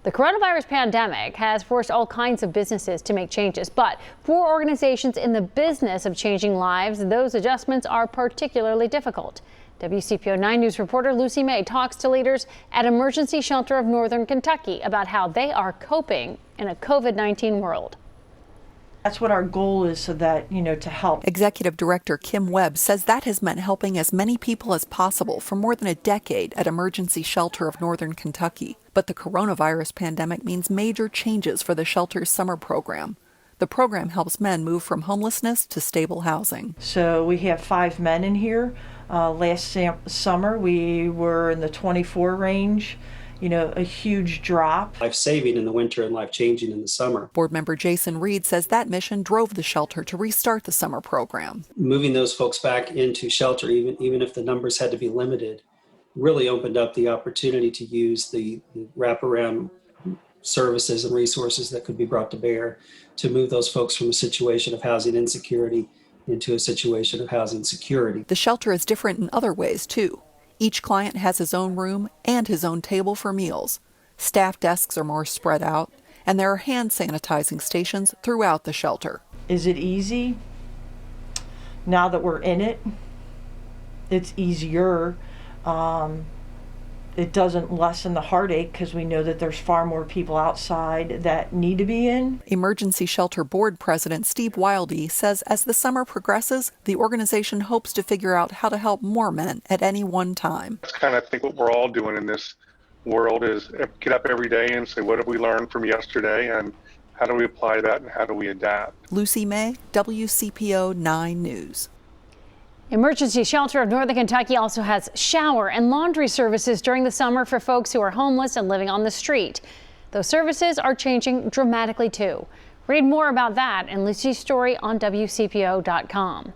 The coronavirus pandemic has forced all kinds of businesses to make changes, but for organizations in the business of changing lives, those adjustments are particularly difficult. WCPO 9 News reporter Lucy May talks to leaders at Emergency Shelter of Northern Kentucky about how they are coping in a COVID-19 world. That's what our goal is, so that, to help. Executive Director Kim Webb says that has meant helping as many people as possible for more than a decade at Emergency Shelter of Northern Kentucky. But the coronavirus pandemic means major changes for the shelter's summer program. The program helps men move from homelessness to stable housing. So we have 5 men in here. Last summer we were in the 24 range. A huge drop. Life-saving in the winter and life-changing in the summer. Board member Jason Reed says that mission drove the shelter to restart the summer program. Moving those folks back into shelter, even if the numbers had to be limited, really opened up the opportunity to use the wraparound services and resources that could be brought to bear to move those folks from a situation of housing insecurity into a situation of housing security. The shelter is different in other ways, too. Each client has his own room and his own table for meals. Staff desks are more spread out, and there are hand sanitizing stations throughout the shelter. Is it easy? Now that we're in it, it's easier. It doesn't lessen the heartache because we know that there's far more people outside that need to be in. Emergency Shelter Board President Steve Wildey says as the summer progresses, the organization hopes to figure out how to help more men at any one time. That's kind of, I think, what we're all doing in this world is get up every day and say, what have we learned from yesterday and how do we apply that and how do we adapt? Lucy May, WCPO 9 News. Emergency Shelter of Northern Kentucky also has shower and laundry services during the summer for folks who are homeless and living on the street. Those services are changing dramatically too. Read more about that in Lucy's story on WCPO.com.